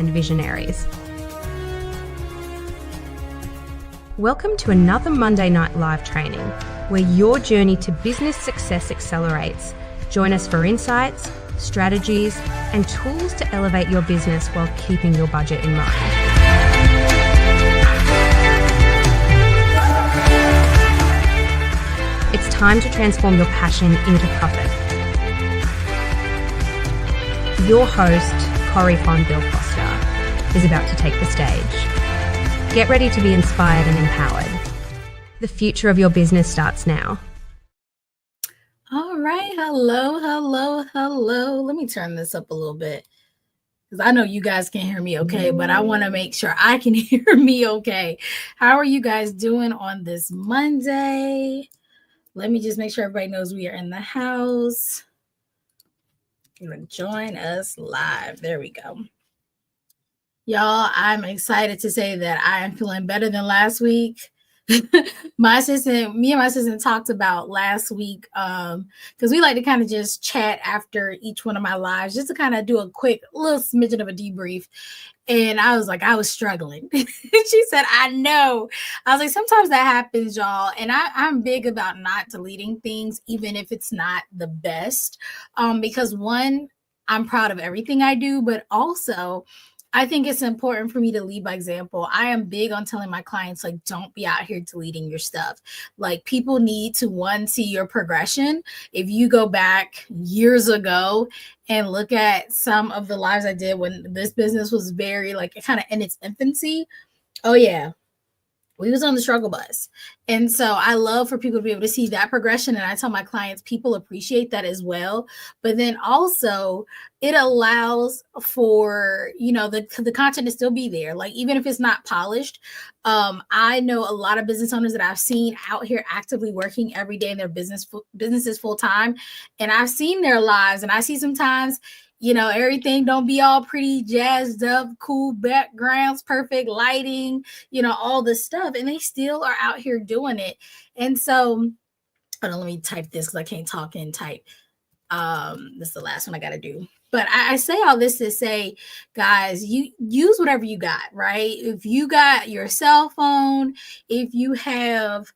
and visionaries. Welcome to another Monday Night Live training, where your journey to business success accelerates. Join us for insights, strategies, and tools to elevate your business while keeping your budget in mind. It's time to transform your passion into profit. Your host, Corey von Bill Costa, is about to take the stage. Get ready to be inspired and empowered. The future of your business starts now. All right. Hello. Let me turn this up a little bit because I know you guys can hear me okay, but I want to make sure I can hear me okay. How are you guys doing on this Monday? Let me just make sure everybody knows we are in the house. You're going to join us live. There we go. Y'all, I'm excited to say that I am feeling better than last week. Me and my assistant talked about last week because we like to kind of just chat after each one of my lives just to kind of do a quick little smidgen of a debrief. And I was like, I was struggling. She said, I know. I was like, sometimes that happens, y'all. And I'm big about not deleting things, even if it's not the best. Because one, I'm proud of everything I do, but also I think it's important for me to lead by example. I am big on telling my clients, like, don't be out here deleting your stuff. Like, people need to, one, see your progression. If you go back years ago and look at some of the lives I did when this business was very, like, kind of in its infancy, oh yeah, we was on the struggle bus. And so I love for people to be able to see that progression. And I tell my clients, people appreciate that as well. But then also it allows for, the content to still be there. Like, even if it's not polished, I know a lot of business owners that I've seen out here actively working every day in their businesses full time. And I've seen their lives, and I see sometimes everything don't be all pretty jazzed up, cool backgrounds, perfect lighting, all this stuff. And they still are out here doing it. And so, hold on, let me type this because I can't talk and type. This is the last one I got to do. But I say all this to say, guys, you use whatever you got, right? If you got your cell phone, if you have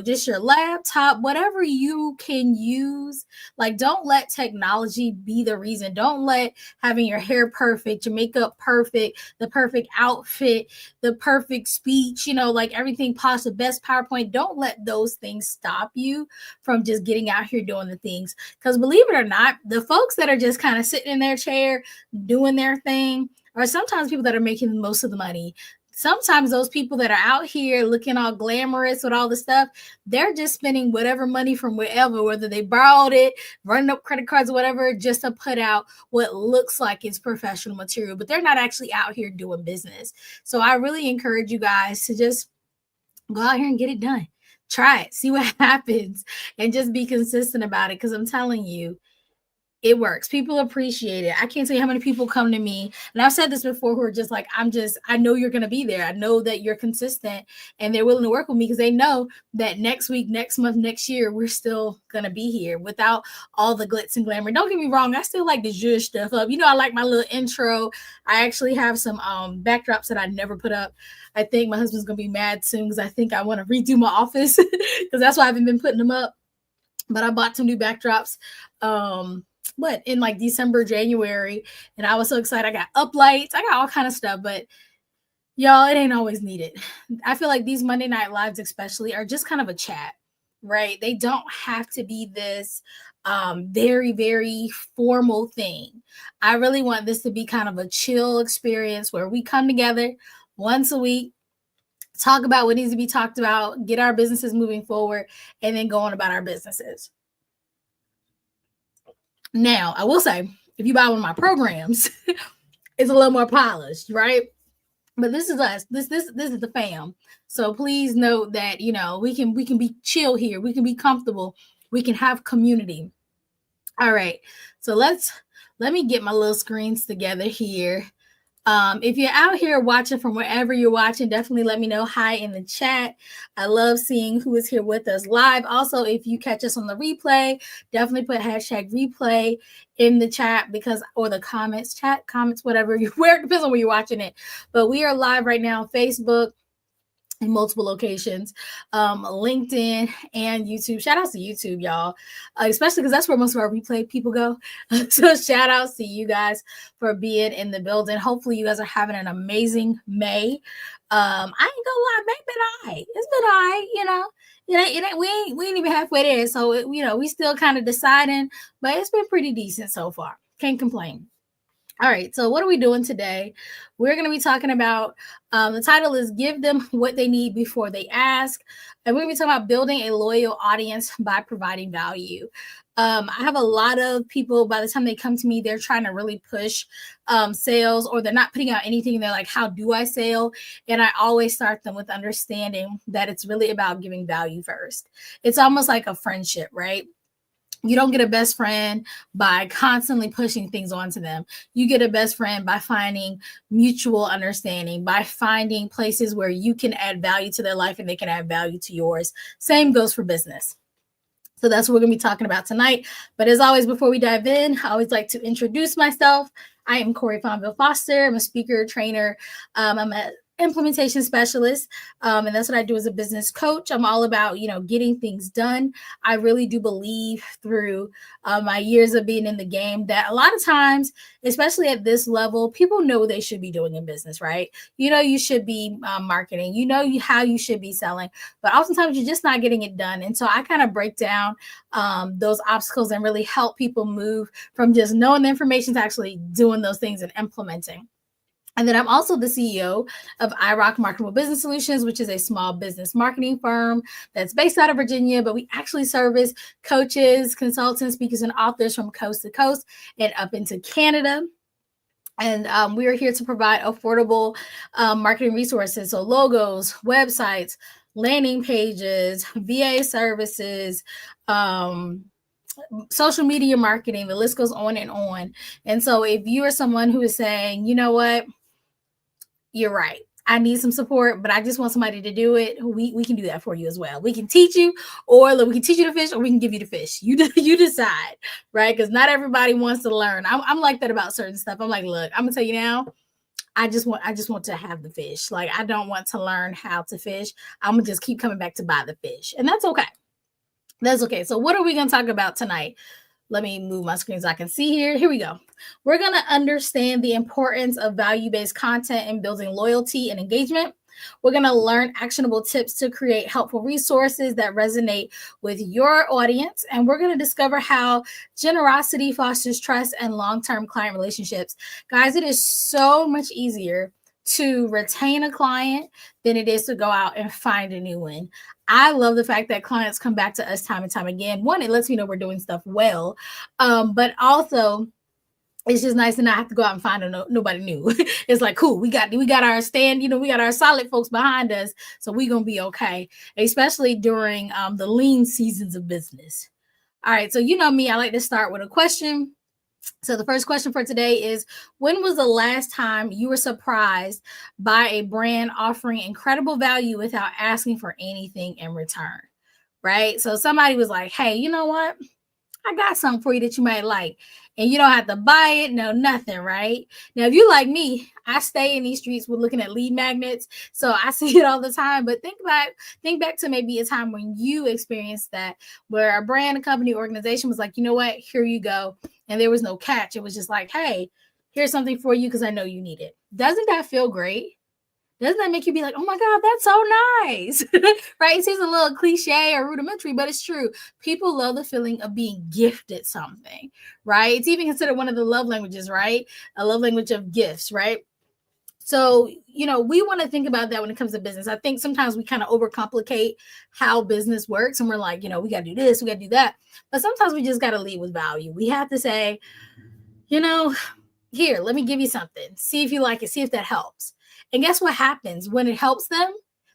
just your laptop, whatever you can use, like, don't let technology be the reason. Don't let having your hair perfect, your makeup perfect, the perfect outfit, the perfect speech, like everything possible, best PowerPoint. Don't let those things stop you from just getting out here doing the things. Because believe it or not, the folks that are just kind of sitting in their chair doing their thing are sometimes people that are making most of the money. Sometimes those people that are out here looking all glamorous with all the stuff, they're just spending whatever money from wherever, whether they borrowed it, running up credit cards or whatever, just to put out what looks like it's professional material, but they're not actually out here doing business. So I really encourage you guys to just go out here and get it done. Try it, see what happens, and just be consistent about it. Because I'm telling you, it works. People appreciate it. I can't tell you how many people come to me, and I've said this before, who are just like, I know you're going to be there. I know that you're consistent, and they're willing to work with me because they know that next week, next month, next year, we're still going to be here without all the glitz and glamour. Don't get me wrong. I still like to zhuzh stuff up. I like my little intro. I actually have some backdrops that I never put up. I think my husband's going to be mad soon because I think I want to redo my office because that's why I haven't been putting them up. But I bought some new backdrops. In like December, January, and I was so excited. I got up lights, I got all kind of stuff, but y'all, it ain't always needed. I feel like these Monday Night Lives especially are just kind of a chat, right? They don't have to be this very, very formal thing. I really want this to be kind of a chill experience where we come together once a week, talk about what needs to be talked about, get our businesses moving forward, and then go on about our businesses. Now, I will say, if you buy one of my programs, it's a little more polished, right? But this is us. This is the fam. So please note that, we can be chill here. We can be comfortable. We can have community. All right. So let me get my little screens together here. If you're out here watching from wherever you're watching, definitely let me know. Hi in the chat. I love seeing who is here with us live. Also, if you catch us on the replay, definitely put hashtag replay in the chat or the comments, whatever you where it depends on where you're watching it. But we are live right now on Facebook in multiple locations, LinkedIn and YouTube. Shout outs to YouTube, y'all, especially because that's where most of our replay people go. So shout outs to you guys for being in the building. Hopefully you guys are having an amazing May. I ain't gonna lie, May been all right. It's been all right, you know. We ain't even halfway there. So we still kind of deciding, but it's been pretty decent so far. Can't complain. All right, so what are we doing today? We're going to be talking about, the title is Give Them What They Need Before They Ask. And we're going to be talking about building a loyal audience by providing value. I have a lot of people, by the time they come to me, they're trying to really push sales, or they're not putting out anything. They're like, how do I sell? And I always start them with understanding that it's really about giving value first. It's almost like a friendship, right? You don't get a best friend by constantly pushing things onto them. You get a best friend by finding mutual understanding, by finding places where you can add value to their life and they can add value to yours. Same goes for business. So that's what we're going to be talking about tonight. But as always, before we dive in, I always like to introduce myself. I am Corey Fonville Foster. I'm a speaker, trainer. I'm a implementation specialist, and that's what I do as a business coach. I'm all about getting things done. I really do believe through my years of being in the game that a lot of times, especially at this level, people know they should be doing in business, right? You should be marketing, how you should be selling, but oftentimes you're just not getting it done. And so I kind of break down those obstacles and really help people move from just knowing the information to actually doing those things and implementing. And then I'm also the CEO of iRock Marketable Business Solutions, which is a small business marketing firm that's based out of Virginia, but we actually service coaches, consultants, speakers, and authors from coast to coast and up into Canada. And we are here to provide affordable marketing resources. So logos, websites, landing pages, VA services, social media marketing, the list goes on and on. And so if you are someone who is saying, you know what, you're right, I need some support, but I just want somebody to do it, we can do that for you as well. We can teach you, or we can teach you to fish, or we can give you the fish. You decide, right? Because not everybody wants to learn. I'm like that about certain stuff. I'm like, look, I'm gonna tell you now, I just want to have the fish. Like, I don't want to learn how to fish. I'm gonna just keep coming back to buy the fish, and that's okay. That's okay. So what are we gonna talk about tonight? Let me move my screen so I can see here. Here we go. We're going to understand the importance of value-based content in building loyalty and engagement. We're going to learn actionable tips to create helpful resources that resonate with your audience. And we're going to discover how generosity fosters trust and long-term client relationships. Guys, it is so much easier to retain a client than it is to go out and find a new one. I love the fact that clients come back to us time and time again. One, it lets me know we're doing stuff well, but also it's just nice to not have to go out and find nobody new. It's like, cool, we got our stand, we got our solid folks behind us, so we're gonna be okay, especially during the lean seasons of business. All right, so me, I like to start with a question. So the first question for today is, when was the last time you were surprised by a brand offering incredible value without asking for anything in return? Right? So somebody was like, hey, you know what? I got something for you that you might like. And you don't have to buy it, no, nothing, right? Now, if you like me, I stay in these streets with looking at lead magnets, so I see it all the time. But think back to maybe a time when you experienced that, where a brand, a company, organization was like, you know what, here you go. And there was no catch. It was just like, hey, here's something for you because I know you need it. Doesn't that feel great? Doesn't that make you be like, oh my God, that's so nice, right? It seems a little cliche or rudimentary, but it's true. People love the feeling of being gifted something, right? It's even considered one of the love languages, right? A love language of gifts, right? So, we want to think about that when it comes to business. I think sometimes we kind of overcomplicate how business works, and we're like, we got to do this, we got to do that. But sometimes we just got to lead with value. We have to say, here, let me give you something. See if you like it. See if that helps. And guess what happens when it helps them?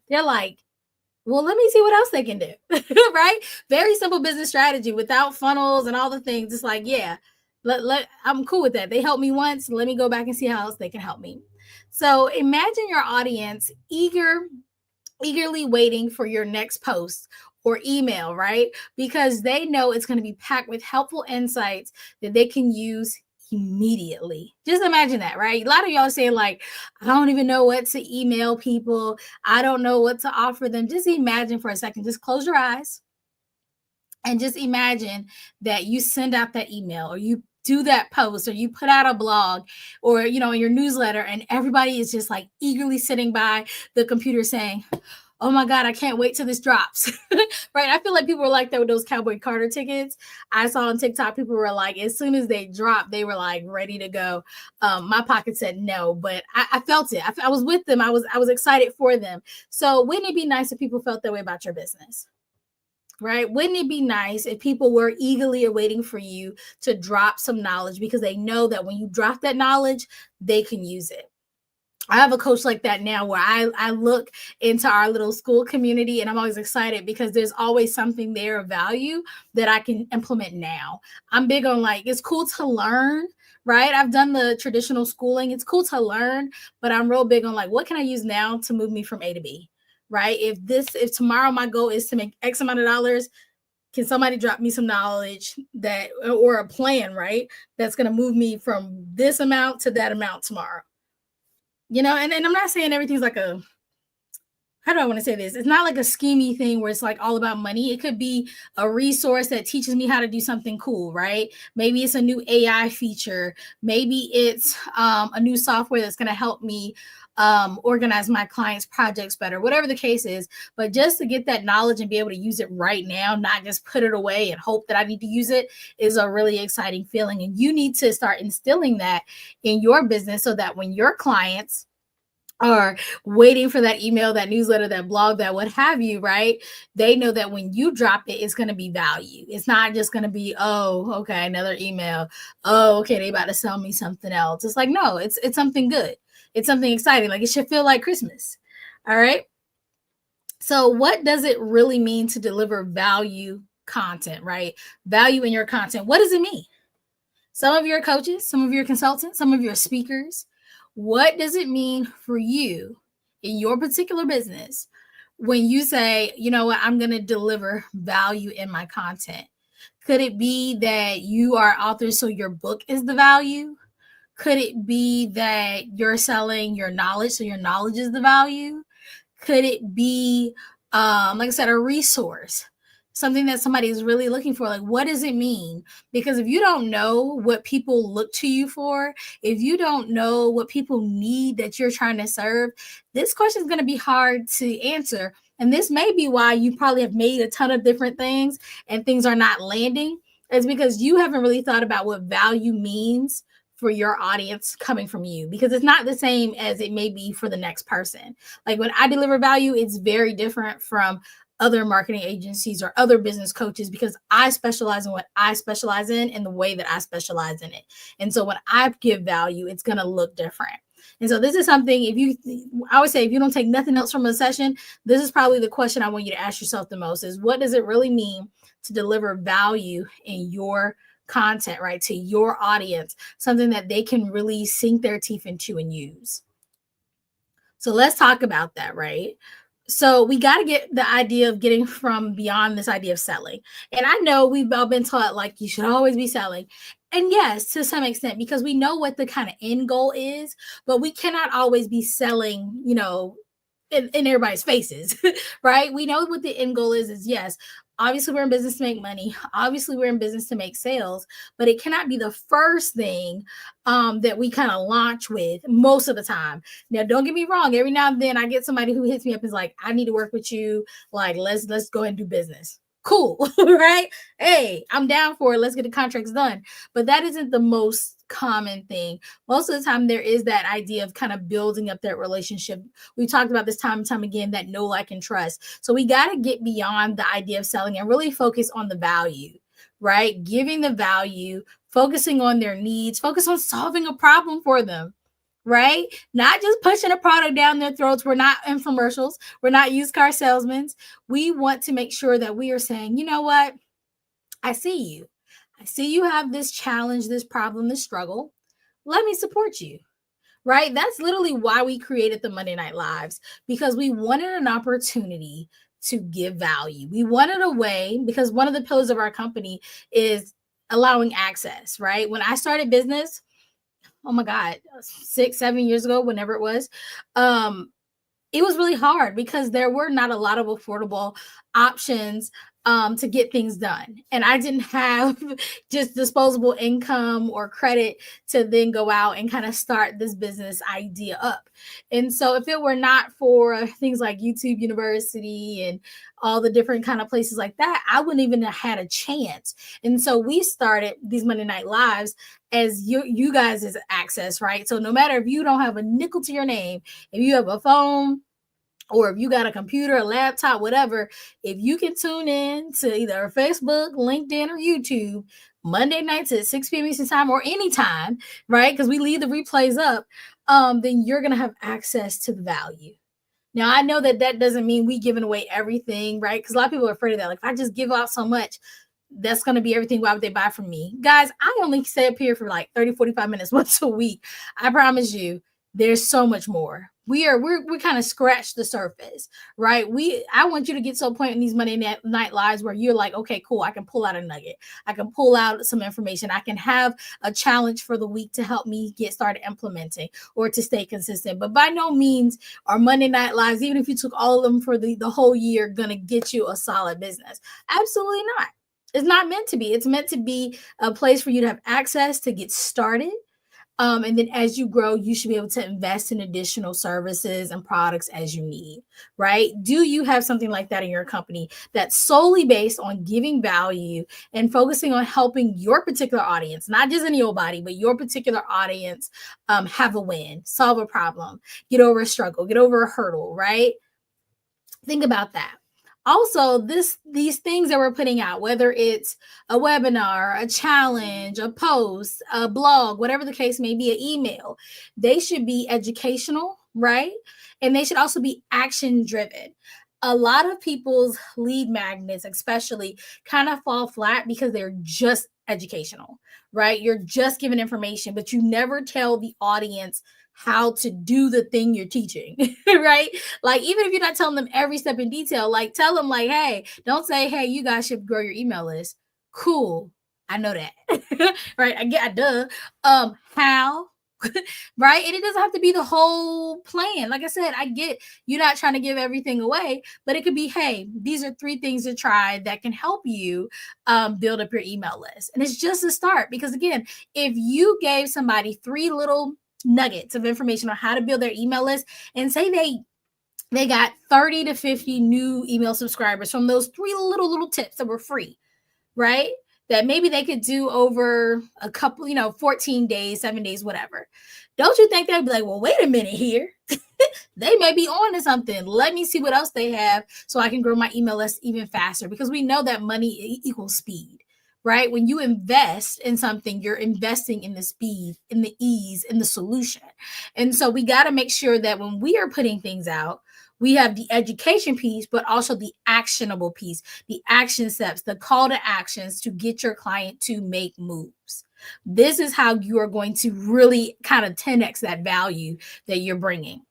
They're like, well, let me see what else they can do, right? Very simple business strategy without funnels and all the things. It's like, yeah, I'm cool with that. They helped me once. Let me go back and see how else they can help me. So imagine your audience eagerly waiting for your next post or email, right? Because they know it's going to be packed with helpful insights that they can use immediately. Just imagine that, right? A lot of y'all saying, like, I don't even know what to email people. I don't know what to offer them. Just imagine for a second, just close your eyes and just imagine that you send out that email or you do that post or you put out a blog or your newsletter, and everybody is just like eagerly sitting by the computer saying, oh my God, I can't wait till this drops. Right? I feel like people were like that with those Cowboy Carter tickets. I saw on TikTok, people were like, as soon as they dropped, they were like ready to go. My pocket said no, but I felt it. I was with them. I was excited for them. So wouldn't it be nice if people felt that way about your business? Right? Wouldn't it be nice if people were eagerly awaiting for you to drop some knowledge because they know that when you drop that knowledge, they can use it? I have a coach like that now where I look into our little school community and I'm always excited because there's always something there of value that I can implement now. I'm big on, like, it's cool to learn, right? I've done the traditional schooling. It's cool to learn, but I'm real big on, like, what can I use now to move me from A to B? Right? If tomorrow my goal is to make X amount of dollars, can somebody drop me some knowledge that, or a plan, right? That's going to move me from this amount to that amount tomorrow. And I'm not saying everything's like how do I want to say this? It's not like a schemy thing where it's like all about money. It could be a resource that teaches me how to do something cool, right? Maybe it's a new AI feature. Maybe it's a new software that's going to help me organize my clients' projects better, whatever the case is. But just to get that knowledge and be able to use it right now, not just put it away and hope that I need to use it, is a really exciting feeling. And you need to start instilling that in your business so that when your clients are waiting for that email, that newsletter, that blog, that what have you, right? They know that when you drop it, it's going to be value. It's not just going to be, oh, okay, another email. Oh, okay, they about to sell me something else. It's like, no, it's something good. It's something exciting. Like, it should feel like Christmas. All right. So what does it really mean to deliver value content, right? Value in your content. What does it mean? Some of your coaches, some of your consultants, some of your speakers, what does it mean for you in your particular business when you say, you know what, I'm going to deliver value in my content? Could it be that you are author, so your book is the value? Could it be that you're selling your knowledge, so your knowledge is the value? Could it be, like I said, a resource? Something that somebody is really looking for? Like, what does it mean? Because if you don't know what people look to you for, if you don't know what people need that you're trying to serve, this question is going to be hard to answer. And this may be why you probably have made a ton of different things and things are not landing. It's because you haven't really thought about what value means for your audience coming from you, because it's not the same as it may be for the next person. Like, when I deliver value, it's very different from other marketing agencies or other business coaches, because I specialize in what I specialize in and the way that I specialize in it. And so when I give value, it's going to look different. And so this is something, I would say, if you don't take nothing else from a session, this is probably the question I want you to ask yourself the most, is what does it really mean to deliver value in your content, right? To your audience, something that they can really sink their teeth into and use. So let's talk about that, right? So we got to get the idea of getting from beyond this idea of selling. And I know we've all been taught, like, you should always be selling. And yes, to some extent, because we know what the kind of end goal is, but we cannot always be selling, in everybody's faces, right? We know what the end goal is yes, obviously we're in business to make money. Obviously we're in business to make sales, but it cannot be the first thing that we kind of launch with most of the time. Now, don't get me wrong. Every now and then I get somebody who hits me up and is like, I need to work with you. Like, let's go and do business. Cool, right? Hey, I'm down for it. Let's get the contracts done. But that isn't the most common thing. Most of the time, there is that idea of kind of building up that relationship. We talked about this time and time again, that know, like, and trust. So we got to get beyond the idea of selling and really focus on the value, right? Giving the value, focusing on their needs, focus on solving a problem for them. Right? Not just pushing a product down their throats. We're not infomercials. We're not used car salesmen. We want to make sure that we are saying, you know what? I see you. I see you have this challenge, this problem, this struggle. Let me support you. right? That's literally why we created the Monday Night Lives, because we wanted an opportunity to give value. We wanted a way, because one of the pillars of our company is allowing access, right? When I started business, oh my God, 6-7 years ago, whenever it was, it was really hard because there were not a lot of affordable options to get things done. And I didn't have just disposable income or credit to then go out and kind of start this business idea up. And so if it were not for things like YouTube University and all the different kind of places like that, I wouldn't even have had a chance. And so we started these Monday Night Lives as you guys' access, right? So no matter if you don't have a nickel to your name, if you have a phone, or if you got a computer, a laptop, whatever, if you can tune in to either Facebook, LinkedIn, or YouTube Monday nights at 6 p.m. Eastern time or anytime, right? Because we leave the replays up, then you're going to have access to the value. Now, I know that doesn't mean we giving away everything, right? Because a lot of people are afraid of that. Like, if I just give out so much, that's going to be everything. Why would they buy from me? Guys, I only stay up here for like 30, 45 minutes once a week. I promise you, there's so much more. We kind of scratched the surface, right? I want you to get to a point in these Monday Night Lives where you're like, okay, cool, I can pull out a nugget. I can pull out some information. I can have a challenge for the week to help me get started implementing or to stay consistent. But by no means are Monday Night Lives, even if you took all of them for the whole year, going to get you a solid business. Absolutely not. It's not meant to be. It's meant to be a place for you to have access to get started. And then as you grow, you should be able to invest in additional services and products as you need, right? Do you have something like that in your company that's solely based on giving value and focusing on helping your particular audience, not just any old body, but your particular audience have a win, solve a problem, get over a struggle, get over a hurdle, right? Think about that. Also, these things that we're putting out, whether it's a webinar, a challenge, a post, a blog, whatever the case may be, an email, they should be educational, right? And they should also be action driven. A lot of people's lead magnets, especially, kind of fall flat because they're just educational, right? You're just giving information, but you never tell the audience how to do the thing you're teaching, right? Like, even if you're not telling them every step in detail, like, tell them, like, hey, don't say, hey, you guys should grow your email list. Cool. I know that. Right? I get, duh. How? Right? And it doesn't have to be the whole plan. Like I said, I get you're not trying to give everything away, but it could be, hey, these are 3 things to try that can help you build up your email list. And it's just a start, because again, if you gave somebody 3 little nuggets of information on how to build their email list, and say they got 30 to 50 new email subscribers from those 3 little tips that were free, right? That maybe they could do over a couple, 14 days, 7 days, whatever. Don't you think they'd be like, well, wait a minute here. They may be on to something. Let me see what else they have so I can grow my email list even faster, because we know that money equals speed. Right? When you invest in something, you're investing in the speed, in the ease, in the solution. And so we got to make sure that when we are putting things out, we have the education piece, but also the actionable piece, the action steps, the call to actions to get your client to make moves. This is how you are going to really kind of 10x that value that you're bringing.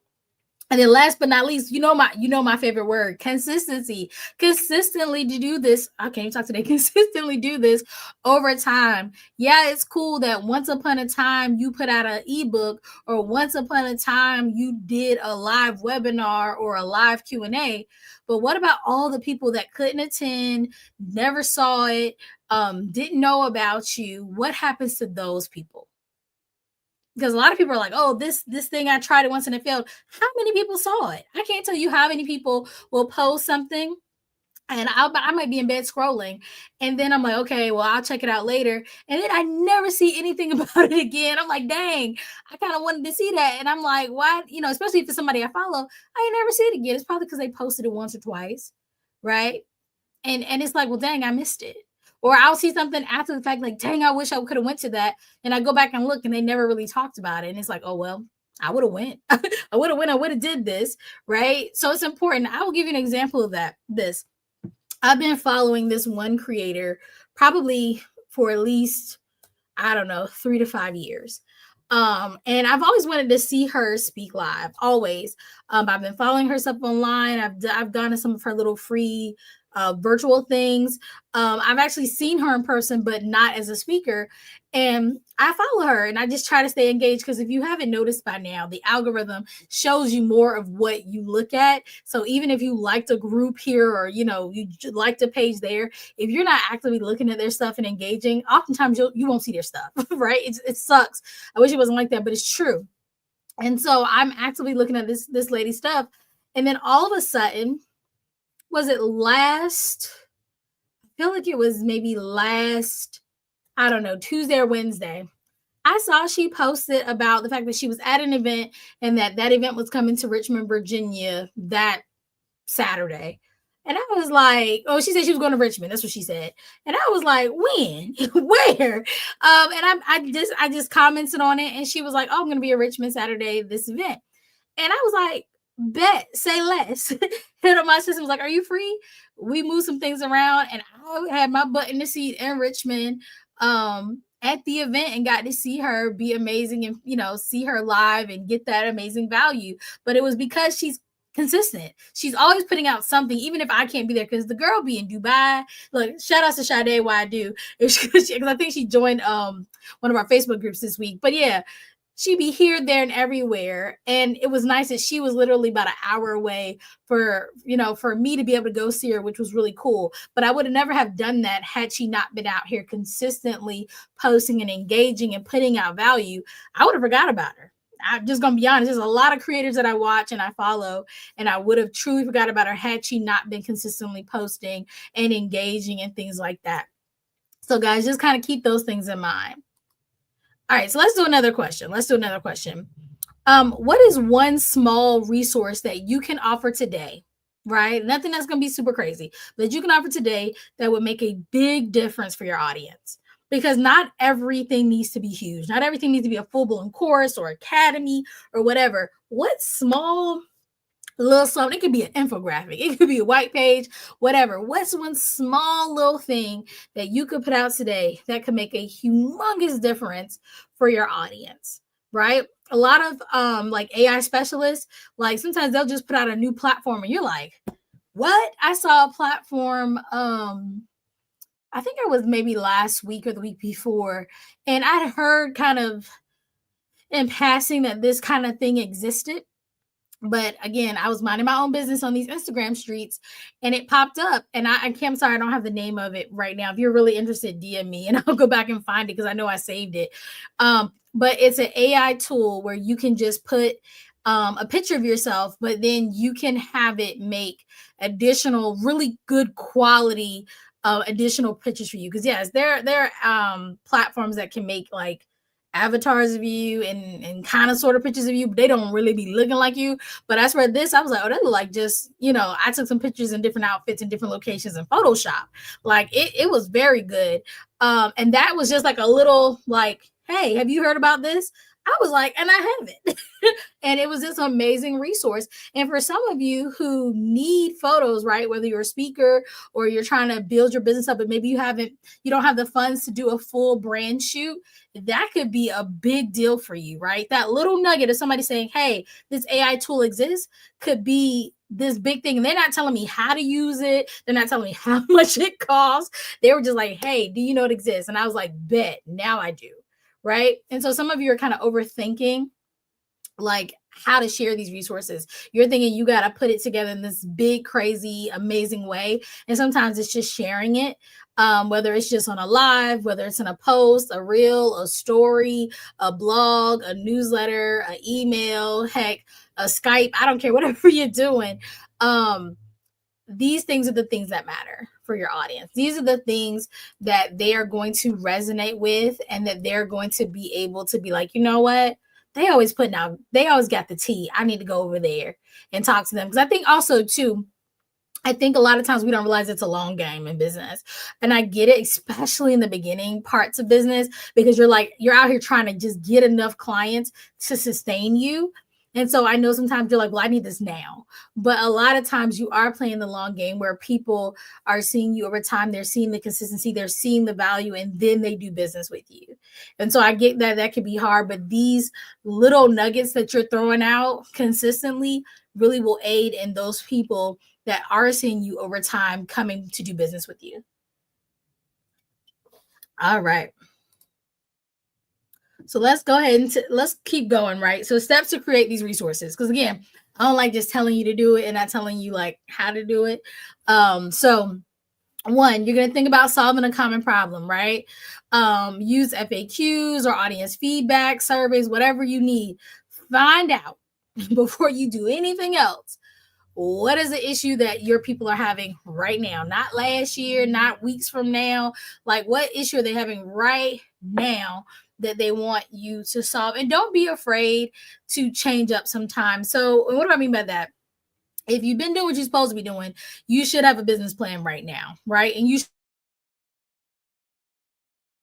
And then last but not least, my favorite word, consistency. Consistently to do this. I can't even talk today. Consistently do this over time. Yeah, it's cool that once upon a time you put out an ebook, or once upon a time you did a live webinar or a live Q&A. But what about all the people that couldn't attend, never saw it, didn't know about you? What happens to those people? Because a lot of people are like, oh, this thing, I tried it once and it failed. How many people saw it? I can't tell you how many people will post something, and I might be in bed scrolling, and then I'm like, okay, well, I'll check it out later. And then I never see anything about it again. I'm like, dang, I kind of wanted to see that. And I'm like, why? Especially if it's somebody I follow, I never see it again. It's probably because they posted it once or twice, right? And it's like, well, dang, I missed it. Or I'll see something after the fact, like, dang, I wish I could have went to that. And I go back and look, and they never really talked about it. And it's like, oh, well, I would have went. I would have did this, right? So it's important. I will give you an example of this. I've been following this one creator probably for at least, I don't know, 3 to 5 years. And I've always wanted to see her speak live, always. I've been following her stuff online. I've gone to some of her little free virtual things. I've actually seen her in person, but not as a speaker. And I follow her and I just try to stay engaged because if you haven't noticed by now, the algorithm shows you more of what you look at. So even if you liked a group here or, you liked a page there, if you're not actively looking at their stuff and engaging, oftentimes you won't see their stuff, right? It sucks. I wish it wasn't like that, but it's true. And so I'm actively looking at this lady's stuff. And then all of a sudden, was it last? I feel like it was maybe last, I don't know, Tuesday or Wednesday. I saw she posted about the fact that she was at an event and that event was coming to Richmond, Virginia that Saturday. And I was like, oh, she said she was going to Richmond. That's what she said. And I was like, when? Where? And I just commented on it. And she was like, oh, I'm going to be in Richmond Saturday, this event. And I was like, bet, say less. And my sister was like, are you free? We moved some things around and I had my butt in the seat in Richmond at the event and got to see her be amazing and, see her live and get that amazing value. But it was because she's consistent. She's always putting out something, even if I can't be there, because the girl be in Dubai. Look, shout out to Sade, why I do. Because I think she joined one of our Facebook groups this week. But yeah, she'd be here, there, and everywhere. And it was nice that she was literally about an hour away for me to be able to go see her, which was really cool. But I would have never have done that had she not been out here consistently posting and engaging and putting out value. I would have forgot about her. I'm just going to be honest. There's a lot of creators that I watch and I follow, and I would have truly forgot about her had she not been consistently posting and engaging and things like that. So guys, just kind of keep those things in mind. All right, so let's do another question. What is one small resource that you can offer today, right? Nothing that's going to be super crazy, but you can offer today that would make a big difference for your audience. Because not everything needs to be huge. Not everything needs to be a full-blown course or academy or whatever. What small little something? It could be an infographic. It could be a white page, whatever. What's one small little thing that you could put out today that could make a humongous difference for your audience, right? A lot of like AI specialists, like sometimes they'll just put out a new platform and you're like, what? I saw a platform, I think it was maybe last week or the week before, and I'd heard kind of in passing that this kind of thing existed. But again, I was minding my own business on these Instagram streets and it popped up. And I'm sorry, I don't have the name of it right now. If you're really interested, DM me and I'll go back and find it because I know I saved it. But it's an AI tool where you can just put a picture of yourself, but then you can have it make additional really good quality additional pictures for you. Because yes, there are platforms that can make like avatars of you and kind of sort of pictures of you, but they don't really be looking like you. But I swear this, I was like, oh, that look like just, I took some pictures in different outfits in different locations in Photoshop. Like it was very good. And that was just like a little like, hey, have you heard about this? I was like, and I haven't. And it was this amazing resource. And for some of you who need photos, right, whether you're a speaker or you're trying to build your business up, but maybe you don't have the funds to do a full brand shoot, that could be a big deal for you, right? That little nugget of somebody saying, hey, this AI tool exists could be this big thing. And they're not telling me how to use it. They're not telling me how much it costs. They were just like, hey, do you know it exists? And I was like, bet, now I do. Right. And so some of you are kind of overthinking like how to share these resources. You're thinking you got to put it together in this big, crazy, amazing way. And sometimes it's just sharing it, whether it's just on a live, whether it's in a post, a reel, a story, a blog, a newsletter, an email, heck, a Skype. I don't care, whatever you're doing. These things are the things that matter for your audience. These are the things that they are going to resonate with and that they're going to be able to be like, you know what? They always got the tea. I need to go over there and talk to them. Because I think also too, I think a lot of times we don't realize it's a long game in business. And I get it, especially in the beginning parts of business, because you're out here trying to just get enough clients to sustain you. And so I know sometimes you're like, well, I need this now. But a lot of times you are playing the long game where people are seeing you over time. They're seeing the consistency, they're seeing the value, and then they do business with you. And so I get that can be hard, but these little nuggets that you're throwing out consistently really will aid in those people that are seeing you over time coming to do business with you. All right. So let's go ahead and let's keep going, right? So steps to create these resources. Because again, I don't like just telling you to do it and not telling you like how to do it. So one, you're going to think about solving a common problem, right? Use FAQs or audience feedback surveys, whatever you need. Find out before you do anything else, what is the issue that your people are having right now? Not last year, not weeks from now. Like, what issue are they having right now that they want you to solve? And don't be afraid to change up sometimes. So, what do I mean by that? If you've been doing what you're supposed to be doing, you should have a business plan right now, right? And you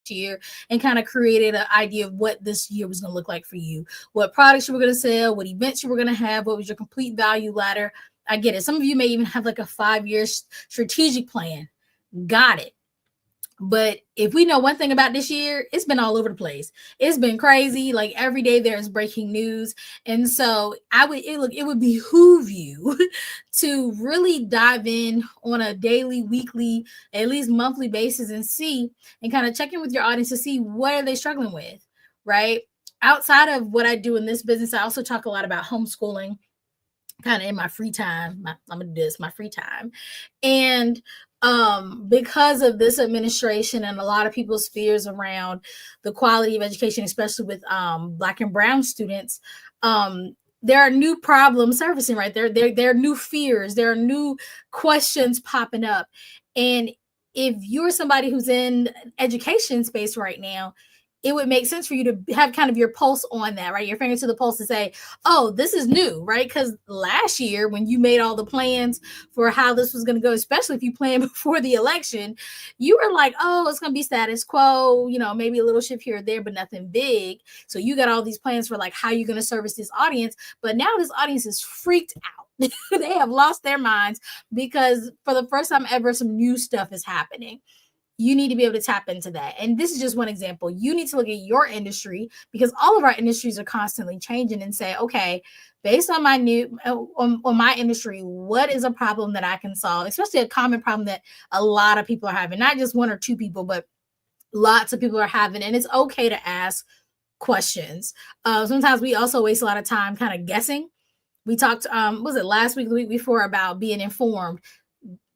year and kind of created an idea of what this year was going to look like for you, what products you were going to sell, what events you were going to have, what was your complete value ladder. I get it. Some of you may even have like a 5-year strategic plan. Got it. But if we know one thing about this year, it's been all over the place. It's been crazy. Like every day there's breaking news. And so it would behoove you to really dive in on a daily, weekly, at least monthly basis and see and kind of check in with your audience to see what are they struggling with, right? Outside of what I do in this business, I also talk a lot about homeschooling kind of in my free time. I'm gonna do this my free time. And because of this administration and a lot of people's fears around the quality of education, especially with Black and brown students, there are new problems surfacing, right? There are new fears, there are new questions popping up. And if you're somebody who's in education space right now, it would make sense for you to have kind of your pulse on that, right? Your finger to the pulse to say, oh, this is new, right? Because last year when you made all the plans for how this was going to go, especially if you planned before the election, you were like, oh, it's going to be status quo, maybe a little shift here or there, but nothing big. So you got all these plans for like how you're going to service this audience. But now this audience is freaked out. They have lost their minds because for the first time ever, some new stuff is happening. You need to be able to tap into that. And this is just one example. You need to look at your industry because all of our industries are constantly changing and say, okay, based on my on my industry, what is a problem that I can solve, especially a common problem that a lot of people are having, not just one or two people, but lots of people are having. And it's okay to ask questions. Sometimes we also waste a lot of time kind of guessing. We talked, was it last week, the week before, about being informed.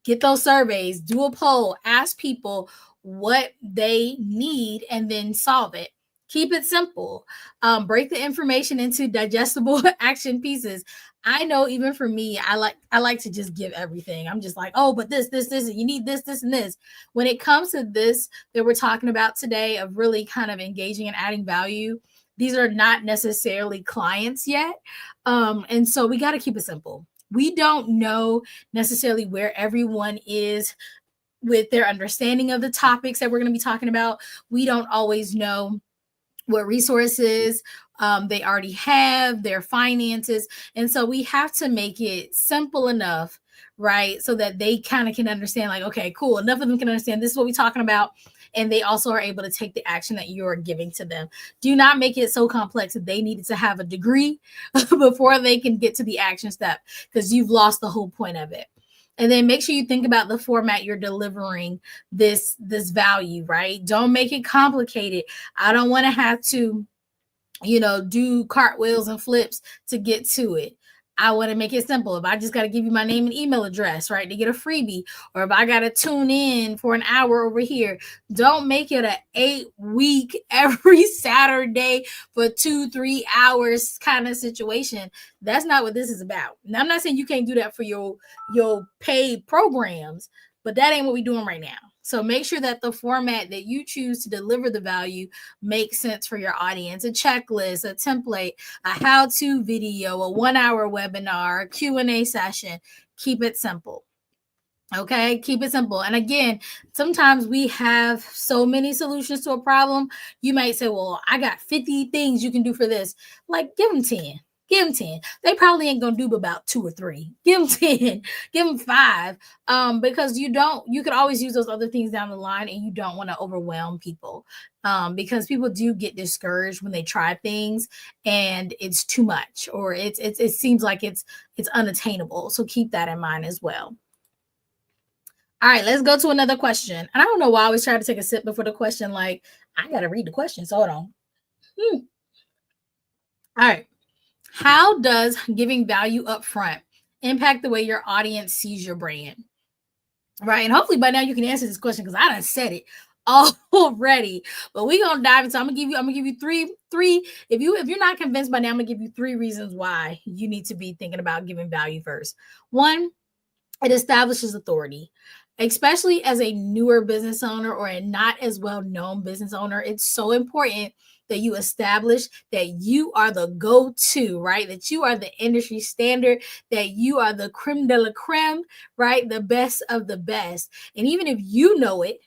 Get those surveys, do a poll, ask people what they need, and then solve it. Keep it simple. Break the information into digestible action pieces. I know even for me, I like to just give everything. I'm just like, oh, but this, you need this, and this. When it comes to this that we're talking about today of really kind of engaging and adding value, these are not necessarily clients yet. And so we got to keep it simple. We don't know necessarily where everyone is with their understanding of the topics that we're going to be talking about. We don't always know what resources they already have, their finances. And so we have to make it simple enough, right? So that they kind of can understand like, okay, cool. Enough of them can understand this is what we're talking about. And they also are able to take the action that you're giving to them. Do not make it so complex that they needed to have a degree before they can get to the action step, because you've lost the whole point of it. And then make sure you think about the format you're delivering this value, right? Don't make it complicated. I don't want to have to, do cartwheels and flips to get to it. I want to make it simple. If I just got to give you my name and email address, right, to get a freebie, or if I got to tune in for an hour over here, don't make it an 8-week every Saturday for 2-3 hours kind of situation. That's not what this is about. Now, I'm not saying you can't do that for your paid programs, but that ain't what we're doing right now. So make sure that the format that you choose to deliver the value makes sense for your audience. A checklist, a template, a how-to video, a 1-hour webinar, a Q&A session. Keep it simple. Okay, keep it simple. And again, sometimes we have so many solutions to a problem. You might say, well, I got 50 things you can do for this. Like, give them 10. Give them 10. They probably ain't gonna do about 2 or 3. Give them 10. Give them 5. Because you could always use those other things down the line, and you don't want to overwhelm people. Because people do get discouraged when they try things and it's too much, or it seems like it's unattainable. So keep that in mind as well. All right, let's go to another question. And I don't know why I always try to take a sip before the question. Like, I gotta read the question. So hold on. All right. How does giving value up front impact the way your audience sees your brand? Right. And hopefully by now you can answer this question, because I done said it already. But we're gonna dive into. I'm gonna give you three. If you're not convinced by now, I'm gonna give you 3 reasons why you need to be thinking about giving value first. 1, it establishes authority. Especially as a newer business owner or a not as well-known business owner, it's so important that you establish that you are the go-to, right? That you are the industry standard, that you are the creme de la creme, right? The best of the best. And even if you know it,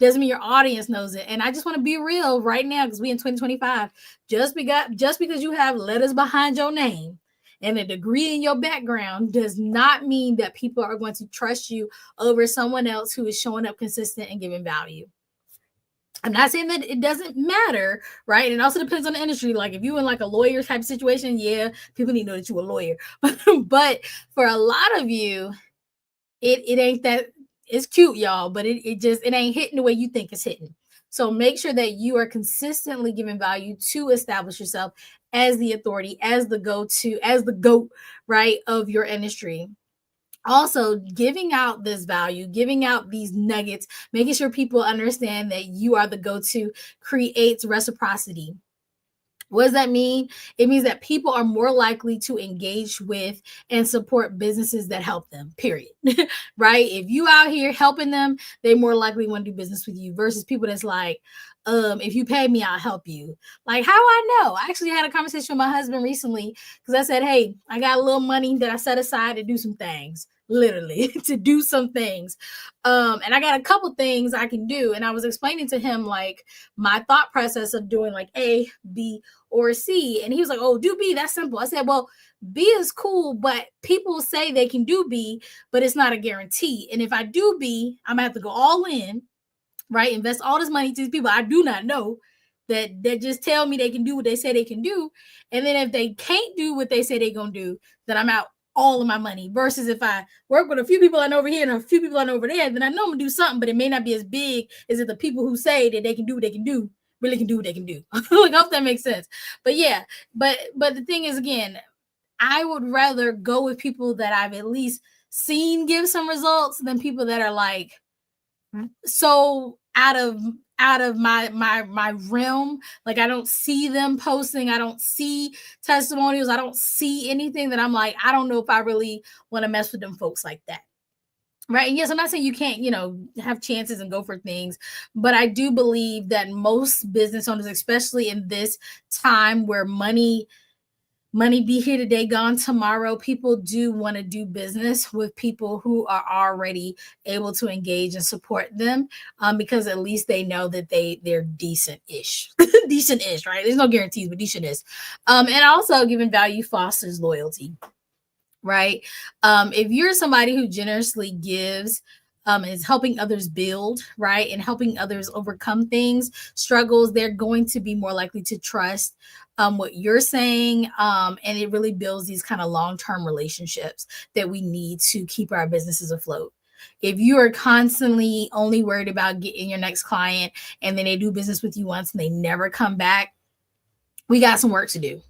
doesn't mean your audience knows it. And I just want to be real right now, because we in 2025, just because you have letters behind your name and a degree in your background does not mean that people are going to trust you over someone else who is showing up consistent and giving value. I'm not saying that it doesn't matter, right? And it also depends on the industry. Like if you in like a lawyer type situation, yeah, people need to know that you're a lawyer. But for a lot of you, it ain't that. It's cute, y'all, but it ain't hitting the way you think it's hitting. So make sure that you are consistently giving value to establish yourself as the authority, as the go-to, as the GOAT, right, of your industry. Also, giving out this value, giving out these nuggets, making sure people understand that you are the go-to creates reciprocity. What does that mean? It means that people are more likely to engage with and support businesses that help them, period. Right? If you out here helping them, they more likely want to do business with you versus people that's like, if you pay me, I'll help you. Like, how I know? I actually had a conversation with my husband recently because I said, hey, I got a little money that I set aside to do some things, literally to do some things. And I got a couple things I can do. And I was explaining to him like my thought process of doing like A, B, or C. And he was like, oh, do B. That's simple. I said, well, B is cool, but people say they can do B, but it's not a guarantee. And if I do B, I'm gonna have to go all in, right? Invest all this money to these people I do not know that just tell me they can do what they say they can do. And then if they can't do what they say they're gonna do, then I'm out all of my money. Versus if I work with a few people I know over here and a few people I know over there, then I know I'm gonna do something, but it may not be as big as if the people who say that they can do what they can do really can do what they can do. Like, I hope that makes sense. But yeah, but the thing is, again, I would rather go with people that I've at least seen give some results than people that are like so out of my realm. Like I don't see them posting, I don't see testimonials, I don't see anything that I'm like, I don't know if I really want to mess with them folks like that. Right. And yes, I'm not saying you can't, have chances and go for things, but I do believe that most business owners, especially in this time where money be here today, gone tomorrow, people do want to do business with people who are already able to engage and support them, because at least they know that they're decent-ish. Decent-ish, right? There's no guarantees, but decent-ish. And also giving value fosters loyalty. Right. If you're somebody who generously gives, is helping others build, right, and helping others overcome things, struggles, they're going to be more likely to trust what you're saying. And it really builds these kind of long-term relationships that we need to keep our businesses afloat. If you are constantly only worried about getting your next client and then they do business with you once and they never come back, we got some work to do.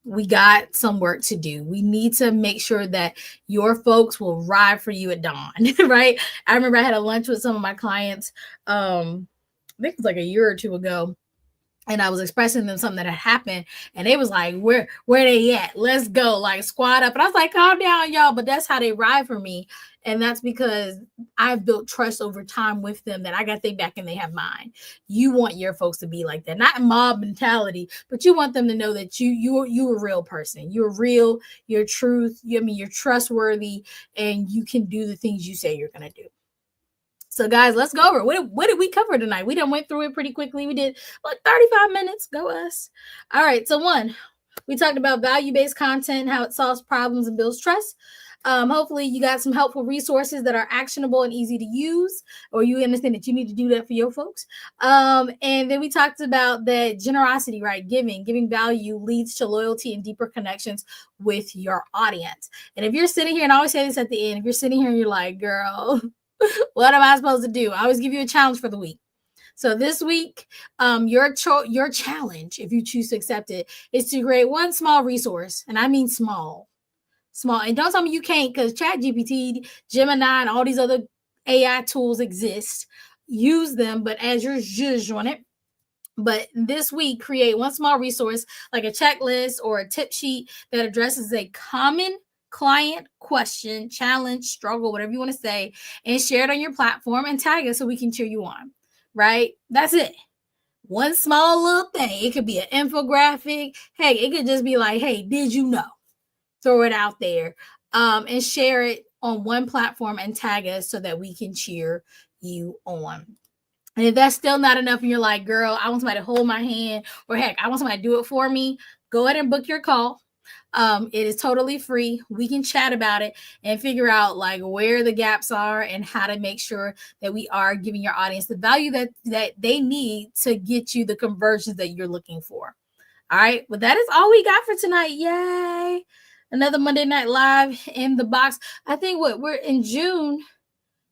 We got some work to do. We need to make sure that your folks will ride for you at dawn, right? I remember I had a lunch with some of my clients, I think it was like a year or two ago, and I was expressing them something that had happened, and they was like, where they at? Let's go, like squad up. And I was like, calm down, y'all, but that's how they ride for me. And that's because I've built trust over time with them that I got their back and they have mine. You want your folks to be like that, not mob mentality, but you want them to know that you're a real person. You're real, you're truth. You're trustworthy, and you can do the things you say you're going to do. So guys, let's go over what did we cover tonight? We done went through it pretty quickly. We did like 35 minutes. Go us. All right. So 1, We talked about value-based content, how it solves problems and builds trust. Hopefully you got some helpful resources that are actionable and easy to use, or you understand that you need to do that for your folks. And then we talked about that generosity, right? Giving value leads to loyalty and deeper connections with your audience. And if you're sitting here, and I always say this at the end, if you're sitting here and you're like, girl, what am I supposed to do? I always give you a challenge for the week. So this week, your challenge, if you choose to accept it, is to create one small resource. And I mean small. And don't tell me you can't, because ChatGPT, Gemini, and all these other AI tools exist. Use them, but as your zhuzh on it. But this week, create one small resource like a checklist or a tip sheet that addresses a common client question, challenge, struggle, whatever you want to say, and share it on your platform and tag us so we can cheer you on. Right? That's it. One small little thing. It could be an infographic. Hey, it could just be like, hey, did you know? Throw it out there and share it on one platform and tag us so that we can cheer you on. And if that's still not enough and you're like, girl, I want somebody to hold my hand, or heck, I want somebody to do it for me, go ahead and book your call. It is totally free. We can chat about it and figure out like where the gaps are and how to make sure that we are giving your audience the value that they need to get you the conversions that you're looking for. All right. Well, that is all we got for tonight. Yay. Another Monday Night Live in the box. I think we're in June.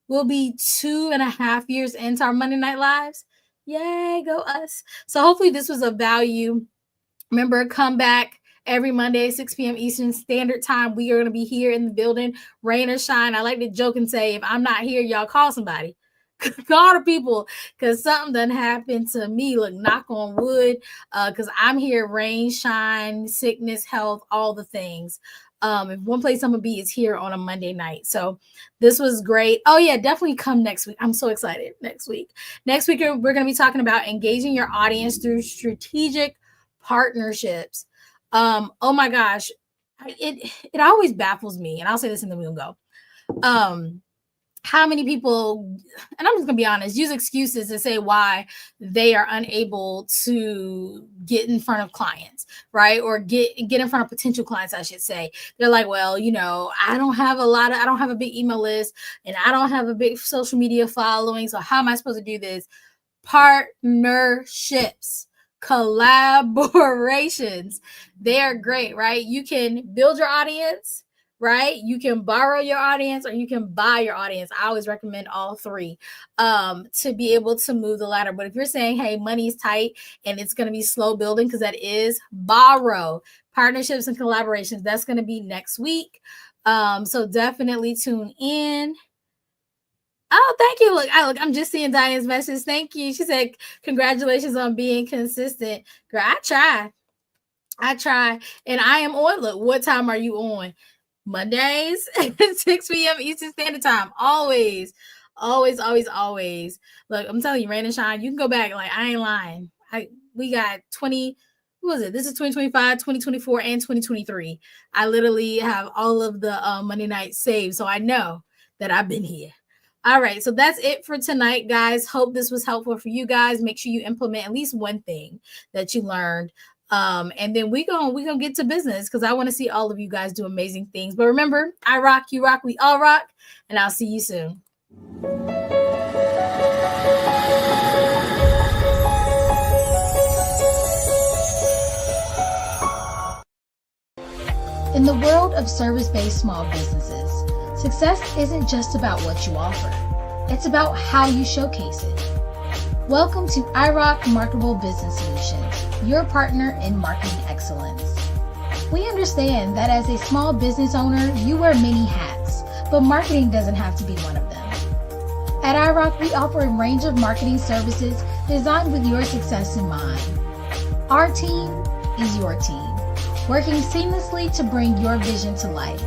We'll be 2.5 years into our Monday Night Lives. Yay, go us. So hopefully this was of value. Remember, come back every Monday, 6 p.m. Eastern Standard Time. We are going to be here in the building, rain or shine. I like to joke and say, if I'm not here, y'all call somebody. Call the people, because something done happened to me. Look, knock on wood, because I'm here, rain, shine, sickness, health, all the things. If one place I'm gonna be is here on a Monday night. So this was great. Oh yeah, definitely come next week. I'm so excited. Next week we're gonna be talking about engaging your audience through strategic partnerships. Oh my gosh, it always baffles me, and I'll say this and then we'll go. How many people, and I'm just gonna be honest, use excuses to say why they are unable to get in front of clients, right? Or get in front of potential clients, I should say. They're like, well, I don't have a big email list, and I don't have a big social media following. So how am I supposed to do this? Partnerships, collaborations, they are great, right? You can build your audience, right? You can borrow your audience or you can buy your audience. I always recommend all three to be able to move the ladder. But if you're saying, hey, money is tight and it's going to be slow building, because that is borrow. Partnerships and collaborations, that's going to be next week. So definitely tune in. Oh, thank you. Look, I'm just seeing Diane's message. Thank you. She said, congratulations on being consistent. Girl, I try. And I am on. Look, what time are you on? Mondays at 6 p.m. Eastern Standard Time. Always. Look, I'm telling you, rain and shine. You can go back. Like, I ain't lying. We got 20. What was it? This is 2025, 2024, and 2023. I literally have all of the Monday night saved, so I know that I've been here. All right, so that's it for tonight, guys. Hope this was helpful for you guys. Make sure you implement at least one thing that you learned. And then we're gonna get to business, because I want to see all of you guys do amazing things. But remember, I rock, you rock, we all rock, and I'll see you soon. In the world of service-based small businesses, success isn't just about what you offer. It's about how you showcase it. Welcome to iRock Marketable Business Solutions, your partner in marketing excellence. We understand that as a small business owner, you wear many hats, but marketing doesn't have to be one of them. At iRock, we offer a range of marketing services designed with your success in mind. Our team is your team, working seamlessly to bring your vision to life.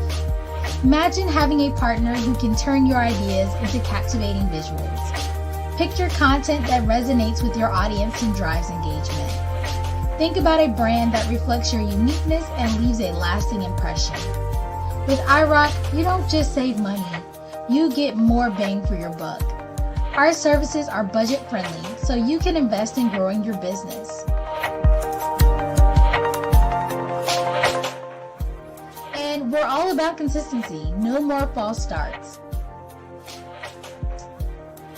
Imagine having a partner who can turn your ideas into captivating visuals. Picture content that resonates with your audience and drives engagement. Think about a brand that reflects your uniqueness and leaves a lasting impression. With iRock, you don't just save money, you get more bang for your buck. Our services are budget friendly, so you can invest in growing your business. about consistency, no more false starts.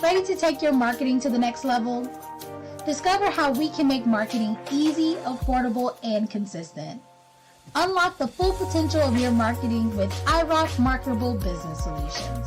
Ready to take your marketing to the next level? Discover how we can make marketing easy, affordable, and consistent. Unlock the full potential of your marketing with iRock Marketable Business Solutions.